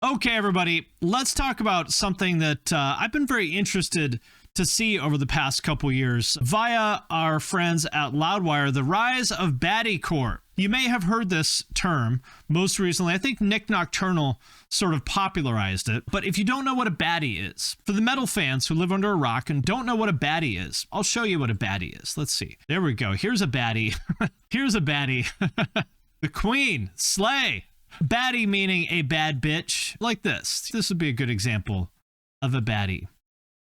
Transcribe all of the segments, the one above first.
Okay, everybody, let's talk about something that I've been very interested to see over the past couple years via our friends at Loudwire, the rise of baddiecore. You may have heard this term most recently. I think Nick Nocturnal sort of popularized it. But if you don't know what a baddie is, for the metal fans who live under a rock and don't know what a baddie is, I'll show you what a baddie is. Let's see. There we go. Here's a baddie. Here's a baddie. The Queen, slay. Baddie meaning a bad bitch, like this. This would be a good example of a baddie.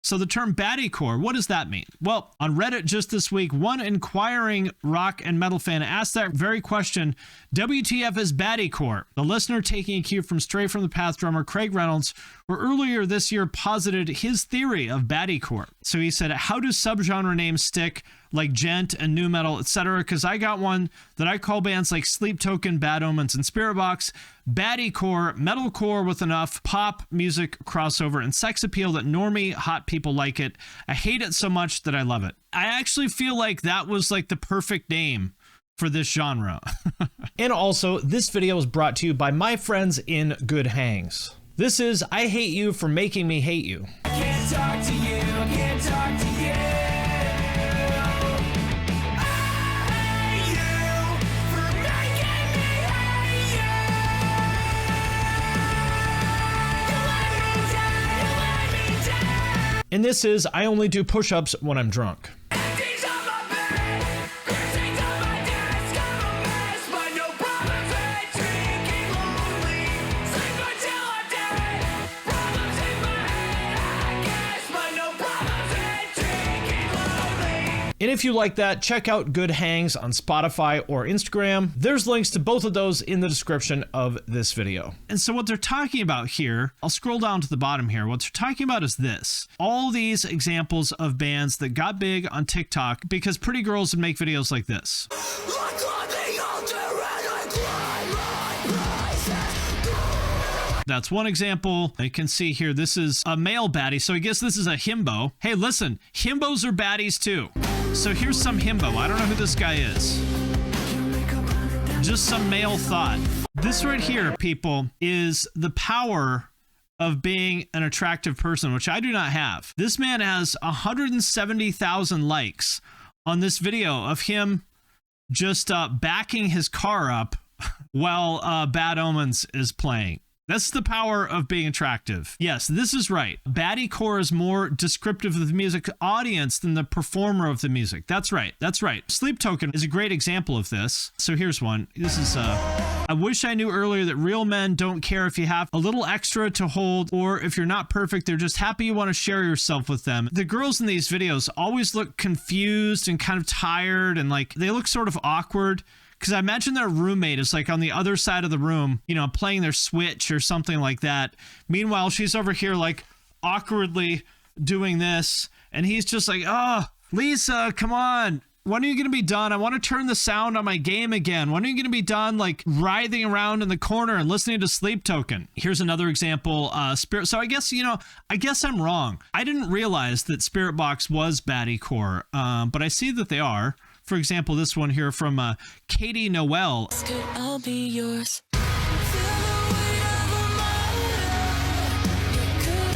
So the term baddiecore, what does that mean? Well, on Reddit just this week, one inquiring rock and metal fan asked that very question, WTF is baddiecore? The listener, taking a cue from Stray from the Path drummer Craig Reynolds, who earlier this year posited his theory of baddiecore. So he said, how do subgenre names stick, like gent and new metal, etc.? Because I got one that I call bands like Sleep Token, Bad Omens, and Spiritbox baddiecore, metalcore with enough pop music crossover and sex appeal that normie hot people like it. I hate it so much that I love it. I actually feel like that was like the perfect name for this genre. And also, this video is brought to you by my friends in Good Hangs. This is I Hate You for Making Me Hate You. I can't talk to you, I can't talk to you. And this is I only do push-ups when I'm drunk. And if you like that, check out Good Hangs on Spotify or Instagram. There's links to both of those in the description of this video. And so what they're talking about here, I'll scroll down to the bottom here. What they're talking about is this. All these examples of bands that got big on TikTok because pretty girls would make videos like this. That's one example. You can see here, this is a male baddie. So I guess this is a himbo. Hey, listen, himbos are baddies too. So here's some himbo. I don't know who this guy is. Just some male thought. This right here, people, is the power of being an attractive person, which I do not have. This man has 170,000 likes on this video of him just backing his car up while Bad Omens is playing. That's the power of being attractive. Yes, this is right. Baddiecore is more descriptive of the music audience than the performer of the music. That's right. That's right. Sleep Token is a great example of this. So here's one. This is, I wish I knew earlier that real men don't care if you have a little extra to hold or if you're not perfect, they're just happy you want to share yourself with them. The girls in these videos always look confused and kind of tired and like they look sort of awkward. Because I imagine their roommate is like on the other side of the room, you know, playing their Switch or something like that. Meanwhile, she's over here like awkwardly doing this. And he's just like, oh, Lisa, come on. When are you going to be done? I want to turn the sound on my game again. When are you going to be done like writhing around in the corner and listening to Sleep Token? Here's another example. So I guess, you know, I guess I'm wrong. I didn't realize that Spiritbox was baddiecore, but I see that they are. For example, this one here from Katie Noel. I'll be yours.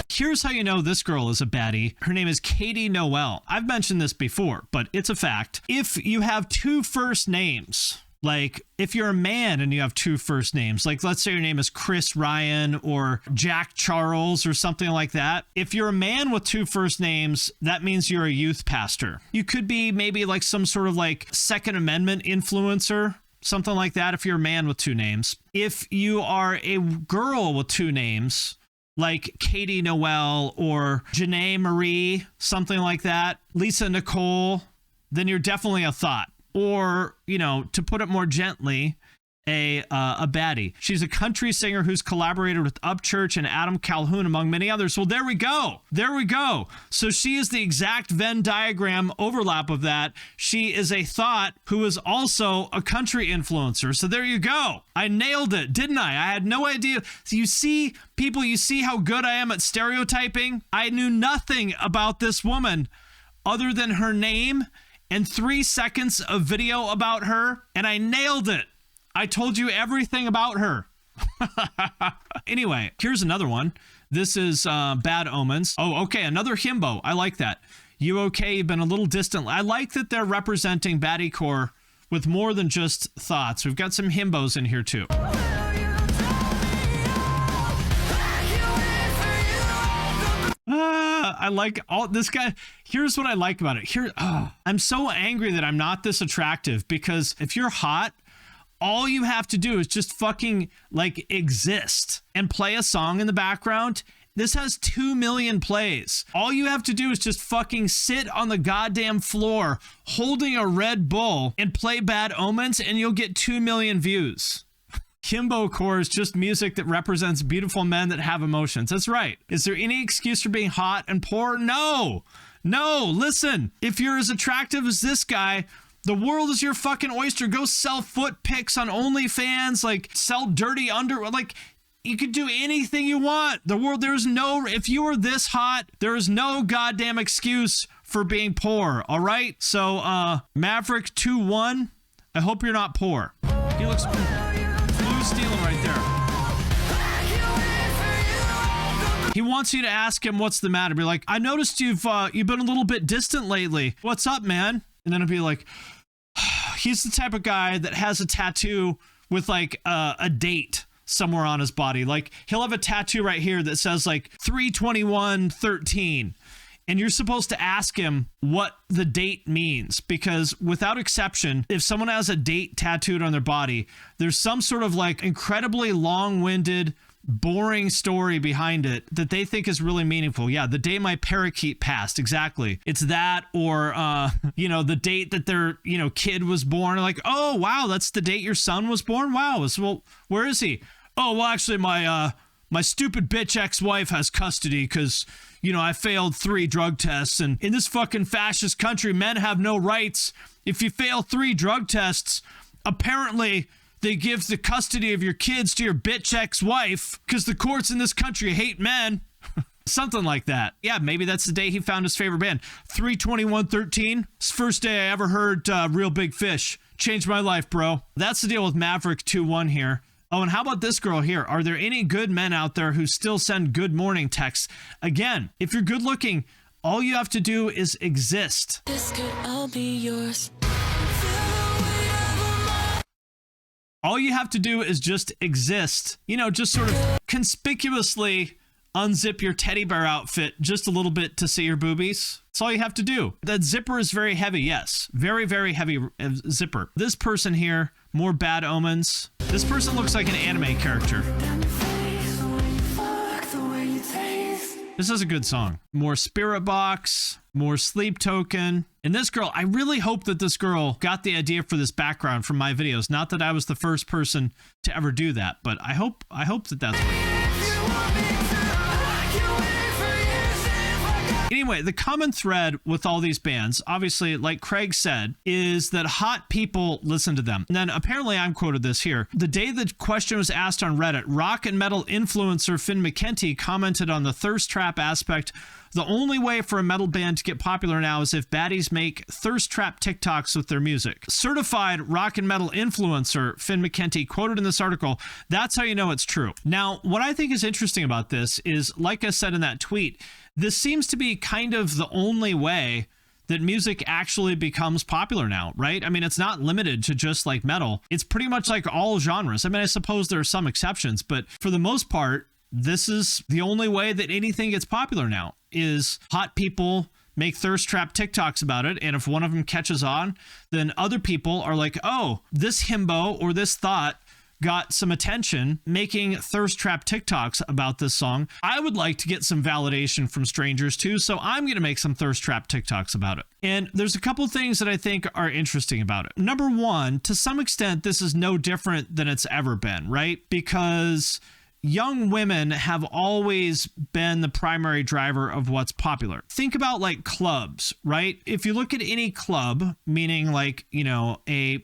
Here's how you know this girl is a baddie. Her name is Katie Noel. I've mentioned this before, but it's a fact. If you have two first names, like if you're a man and you have two first names, like let's say your name is Chris Ryan or Jack Charles or something like that. If you're a man with two first names, that means you're a youth pastor. You could be maybe like some sort of like Second Amendment influencer, something like that if you're a man with two names. If you are a girl with two names, like Katie Noel or Janae Marie, something like that, Lisa Nicole, then you're definitely a thought. Or, you know, to put it more gently, a baddie. She's a country singer who's collaborated with Upchurch and Adam Calhoun, among many others. Well, there we go. There we go. So she is the exact Venn diagram overlap of that. She is a thought who is also a country influencer. So there you go. I nailed it, didn't I? I had no idea. So you see, people, you see how good I am at stereotyping? I knew nothing about this woman other than her name and 3 seconds of video about her, and I nailed it. I told you everything about her. Anyway, here's another one. This is Bad Omens. Oh, okay, another himbo. I like that. You okay? You've been a little distant. I like that they're representing baddiecore with more than just thoughts. We've got some himbos in here too. I like all this guy. Here's what I like about it. I'm so angry that I'm not this attractive, because if you're hot, all you have to do is just fucking like exist and play a song in the background. This has 2 million plays. All you have to do is just fucking sit on the goddamn floor holding a Red Bull and play Bad Omens, and you'll get 2 million views. Himbo core is just music that represents beautiful men that have emotions. That's right. Is there any excuse for being hot and poor? No. No, listen. If you're as attractive as this guy, the world is your fucking oyster. Go sell foot pics on OnlyFans, like sell dirty underwear. Like, you could do anything you want. The world, if you were this hot, there is no goddamn excuse for being poor, all right? So, Maverick 2-1, I hope you're not poor. He looks blue stealing right there. He wants you to ask him what's the matter. Be like, I noticed you've been a little bit distant lately. What's up, man? And then it'll be like, he's the type of guy that has a tattoo with like a date somewhere on his body. Like, he'll have a tattoo right here that says like 3/21/13, and you're supposed to ask him what the date means, because without exception, if someone has a date tattooed on their body, there's some sort of like incredibly long-winded, boring story behind it that they think is really meaningful. Yeah, the day my parakeet passed. Exactly. It's that, or the date that their kid was born. Like, oh wow, that's the date your son was born. Wow. Well, where is he? Oh, well, actually, my stupid bitch ex-wife has custody because I failed 3 drug tests, and in this fucking fascist country, men have no rights. If you fail 3 drug tests, apparently they give the custody of your kids to your bitch ex-wife because the courts in this country hate men. Something like that. Yeah, maybe that's the day he found his favorite band. 3/21/13. It's the first day I ever heard Real Big Fish. Changed my life, bro. That's the deal with Maverick 2-1 here. Oh, and how about this girl here? Are there any good men out there who still send good morning texts? Again, if you're good looking, all you have to do is exist. This could all be yours. All you have to do is just exist. Just sort of conspicuously unzip your teddy bear outfit just a little bit to see your boobies. That's all you have to do. That zipper is very heavy, yes. Very, very heavy zipper. This person here, more Bad Omens. This person looks like an anime character. This is a good song. More Spiritbox, more Sleep Token. And this girl, I really hope that this girl got the idea for this background from my videos. Not that I was the first person to ever do that, but I hope that that's what it is. Anyway, the common thread with all these bands, obviously, like Craig said, is that hot people listen to them. And then apparently I'm quoted this here. The day the question was asked on Reddit, rock and metal influencer Mckenty commented on the thirst trap aspect. The only way for a metal band to get popular now is if baddies make thirst trap TikToks with their music. Certified rock and metal influencer Mckenty quoted in this article, that's how you know it's true. Now, what I think is interesting about this is, like I said in that tweet, this seems to be kind of the only way that music actually becomes popular now, right? I mean, it's not limited to just like metal. It's pretty much like all genres. I mean, I suppose there are some exceptions, but for the most part, this is the only way that anything gets popular now, is hot people make thirst trap TikToks about it. And if one of them catches on, then other people are like, oh, this himbo or this thought got some attention making thirst trap TikToks about this song. I would like to get some validation from strangers too, so I'm going to make some thirst trap TikToks about it. And there's a couple things that I think are interesting about it. Number one, to some extent, this is no different than it's ever been, right? Because young women have always been the primary driver of what's popular. Think about like clubs, right? If you look at any club, meaning like, a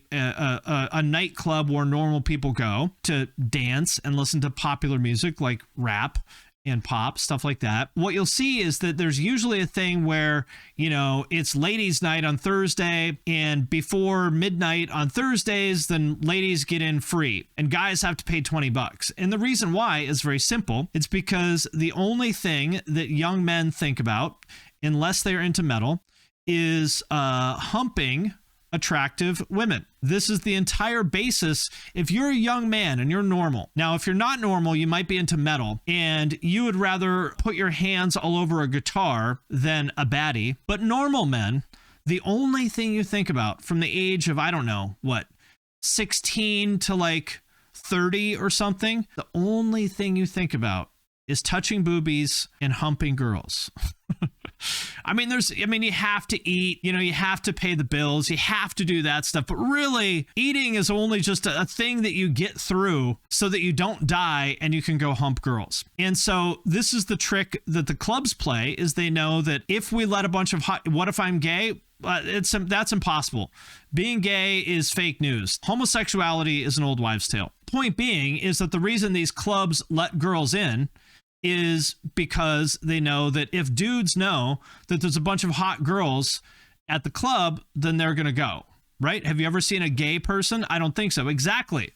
nightclub where normal people go to dance and listen to popular music like rap and pop, stuff like that, what you'll see is that there's usually a thing where, you know, it's ladies' night on Thursday, and before midnight on Thursdays, then ladies get in free and guys have to pay $20. And the reason why is very simple. It's because the only thing that young men think about, unless they're into metal, is humping attractive women. This is the entire basis. If you're a young man and you're normal, now if you're not normal, you might be into metal and you would rather put your hands all over a guitar than a baddie. But normal men, the only thing you think about from the age of, I don't know, what, 16 to like 30 or something, the only thing you think about is touching boobies and humping girls. I mean, you have to eat, you know, you have to pay the bills, you have to do that stuff. But really, eating is only just a thing that you get through so that you don't die and you can go hump girls. And so this is the trick that the clubs play, is they know that if we let a bunch of what if I'm gay? That's impossible. Being gay is fake news. Homosexuality is an old wives' tale. Point being is that the reason these clubs let girls in is because they know that if dudes know that there's a bunch of hot girls at the club, then they're going to go, right? Have you ever seen a gay person? I don't think so. Exactly.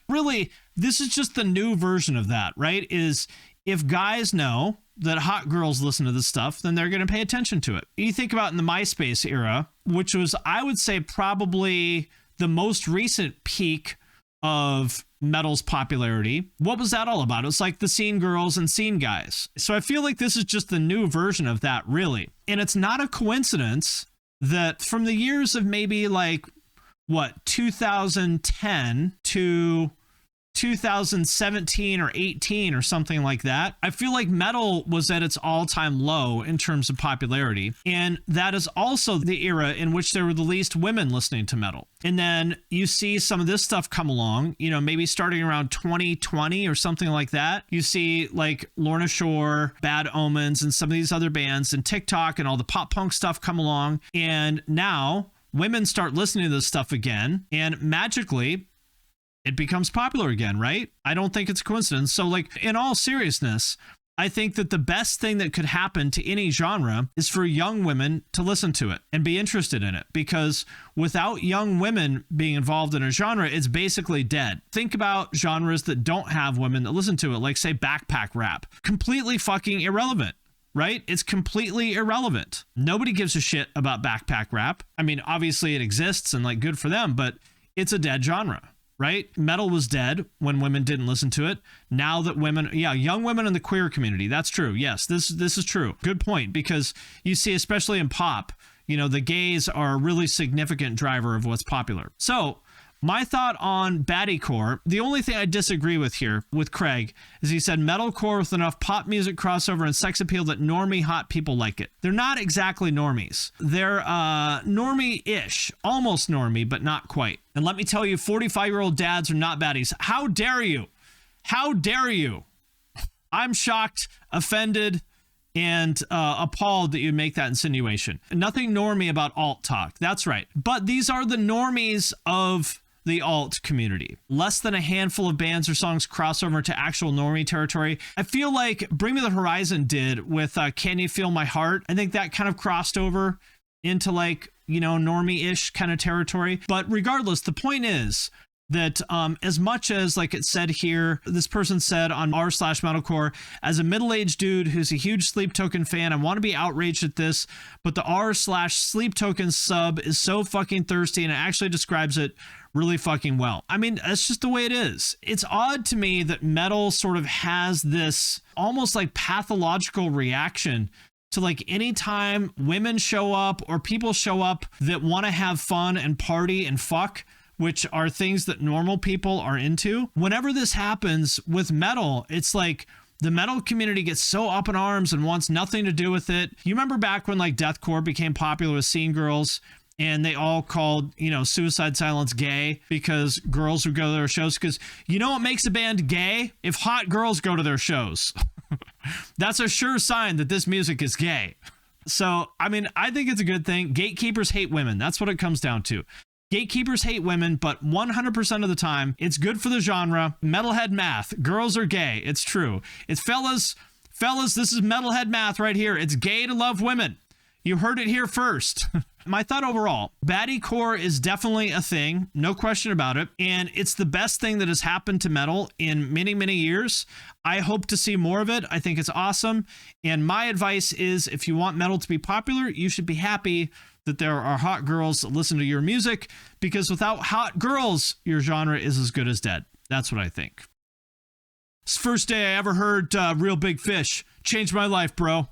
Really, this is just the new version of that, right? Is if guys know that hot girls listen to this stuff, then they're going to pay attention to it. You think about in the MySpace era, which was, I would say, probably the most recent peak of metal's popularity. What was that all about? It was like the scene girls and scene guys. So I feel like this is just the new version of that, really. And it's not a coincidence that from the years of maybe like, what, 2010 to 2017 or 18 or something like that, I feel like metal was at its all-time low in terms of popularity. And that is also the era in which there were the least women listening to metal. And then you see some of this stuff come along, you know, maybe starting around 2020 or something like that. You see like Lorna Shore, Bad Omens, and some of these other bands, and TikTok and all the pop punk stuff come along. And now women start listening to this stuff again, and magically it becomes popular again, right? I don't think it's a coincidence. So like, in all seriousness, I think that the best thing that could happen to any genre is for young women to listen to it and be interested in it, because without young women being involved in a genre, it's basically dead. Think about genres that don't have women that listen to it, like say backpack rap. Completely fucking irrelevant, right? It's completely irrelevant. Nobody gives a shit about backpack rap. I mean, obviously it exists and like good for them, but it's a dead genre. Right? Metal was dead when women didn't listen to it. Now that women, young women in the queer community, that's true. Yes, this is true. Good point, because you see, especially in pop, you know, the gays are a really significant driver of what's popular. So my thought on baddiecore, the only thing I disagree with here with Craig is he said metalcore with enough pop music crossover and sex appeal that normie hot people like it. They're not exactly normies. They're normie-ish, almost normie, but not quite. And let me tell you, 45-year-old dads are not baddies. How dare you? How dare you? I'm shocked, offended, and appalled that you make that insinuation. Nothing normie about alt talk. That's right. But these are the normies of the alt community. Less than a handful of bands or songs cross over to actual normie territory. I feel like Bring Me the Horizon did with Can You Feel My Heart. I think that kind of crossed over into like, you know, normie-ish kind of territory. But regardless, the point is that as much as, like it said here, this person said on r/metalcore, as a middle-aged dude who's a huge Sleep Token fan, I want to be outraged at this, but the r/Sleep Token sub is so fucking thirsty, and it actually describes it really fucking well. I mean, that's just the way it is. It's odd to me that metal sort of has this almost like pathological reaction to like anytime women show up or people show up that want to have fun and party and fuck, which are things that normal people are into. Whenever this happens with metal, it's like the metal community gets so up in arms and wants nothing to do with it. You remember back when like deathcore became popular with scene girls and they all called, you know, Suicide Silence gay because girls would go to their shows? Because you know what makes a band gay? If hot girls go to their shows. That's a sure sign that this music is gay. So, I mean, I think it's a good thing. Gatekeepers hate women. That's what it comes down to. Gatekeepers hate women, but 100% of the time, it's good for the genre. Metalhead math. Girls are gay. It's true. It's fellas, this is metalhead math right here. It's gay to love women. You heard it here first. My thought overall, baddiecore is definitely a thing, no question about it, and it's the best thing that has happened to metal in many, many years. I hope to see more of it. I think it's awesome, and my advice is if you want metal to be popular, you should be happy that there are hot girls that listen to your music, because without hot girls, your genre is as good as dead. That's what I think. It's the first day I ever heard Real Big Fish. Changed my life, bro.